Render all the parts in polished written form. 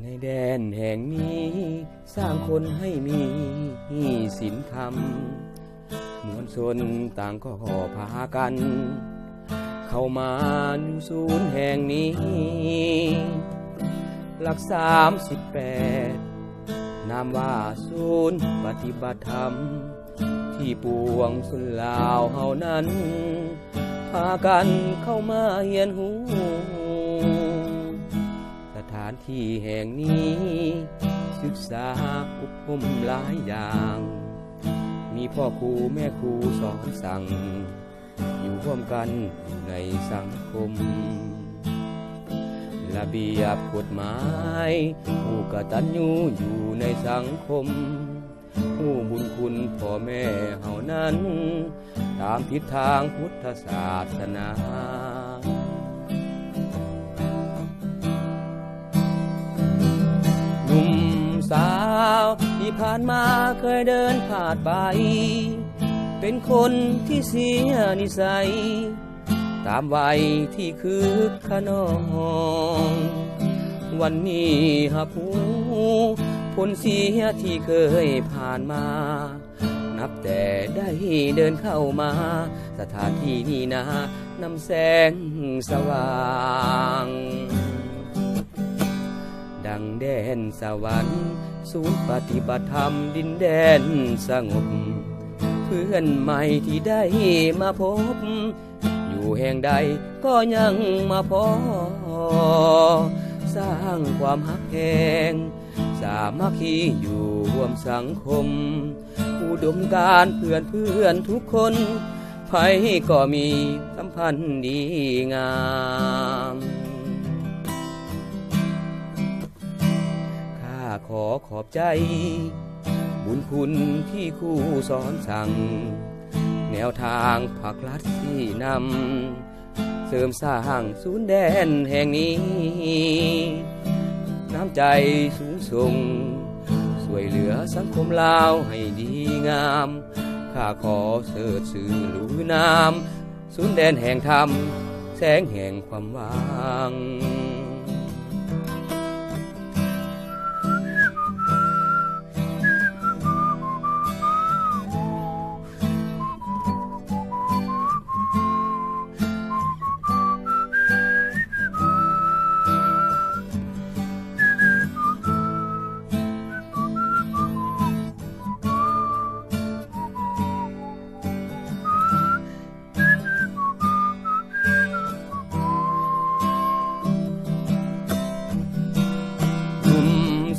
ในแดนแห่งนี้สร้างคนให้มีศีลธรรมมวลชนต่างก็พากันเข้ามาอยู่ศูนย์แห่งนี้หลัก38นามว่าศูนย์ปฏิบัติธรรมที่ปวงชนลาวเฮานั้นพากันเข้ามาเรียนรู้สถานที่แห่งนี้ศึกษาอบรมหลายอย่างมีพ่อครูแม่ครูสอนสั่งอยู่ร่วมกันในสังคมระเบียบกฎหมายผู้กตัญญูอยู่ในสังคมผู้บุญคุณพ่อแม่เฮานั้นตามทิศทางพุทธศาสนาหนุ่มสาวที่ผ่านมาเคยเดินผ่านไปเป็นคนที่เสียนิสัยตามวัยที่คึกขนองวันนี้หับหูผลเสียที่เคยผ่านมานับแต่ได้เดินเข้ามาสถานที่นี้นะนำแสงสว่างดังแดนสวรรค์ศูนย์ปฏิบัติธรรมดินแดนสงบเพื่อนใหม่ที่ได้มาพบอยู่แห่งใดก็ยังมาพอสร้างความฮักแพงสามัคคีอยู่ร่วมสังคมอุดมการณ์เพื่อนทุกคนไผก็มีสัมพันธ์ดีงามข้าขอขอบใจบุญคุณที่ครูสอนสั่งแนวทางภาครัฐที่นำเสริมสร้างศูนย์แดนแห่งนี้น้ำใจสูงส่งช่วยเหลือสังคมลาวให้ดีงามข้าขอเสิร์ชสื่อหรือนามศูนย์แดนแห่งธรรมแสงแห่งความหวัง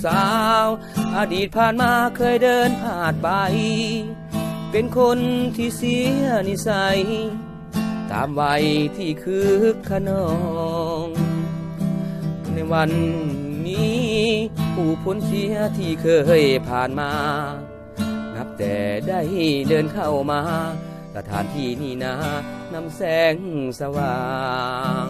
สาวอดีตผ่านมาเคยเดินผ่านไปเป็นคนที่เสียนิสัยตามวัยที่คึกขนองในวันนี้ผู้พ้นเสียที่เคยผ่านมานับแต่ได้เดินเข้ามาสถานที่นี้นะนำแสงสว่าง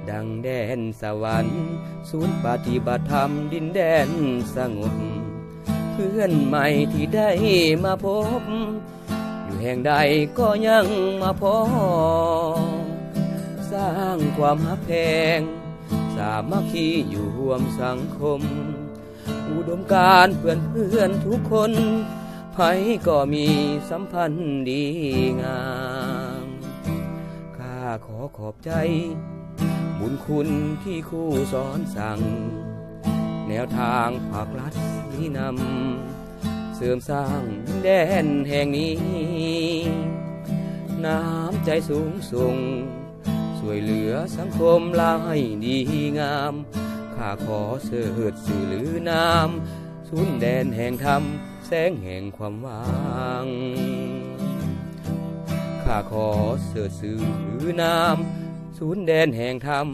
ดังแดนสวรรค์ศูนย์ปฏิบัติธรรมดินแดนสงบเพื่อนใหม่ที่ได้มาพบอยู่แห่งใดก็ยังมาพอสร้างความฮักแพงสามัคคีอยู่ร่วมสังคมอุดมการณ์เพื่อนทุกคนไผก็มีสัมพันธ์ดีงามข้าขอขอบใจบุญคุณที่ครูสอนสั่งแนวทางภาครัฐที่นำเสริมสร้างแดนแห่งนี้น้ำใจสูงส่งช่วยเหลือสังคมลาวให้ดีงามข้าขอเสิร์ชสื่อหรือนามศูนย์แดนแห่งธรรมแสงแห่งความหวังข้าขอเสิร์ชสื่อหรือนามศูนย์แดนแห่งธรรม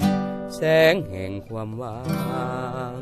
แสงแห่งความหวัง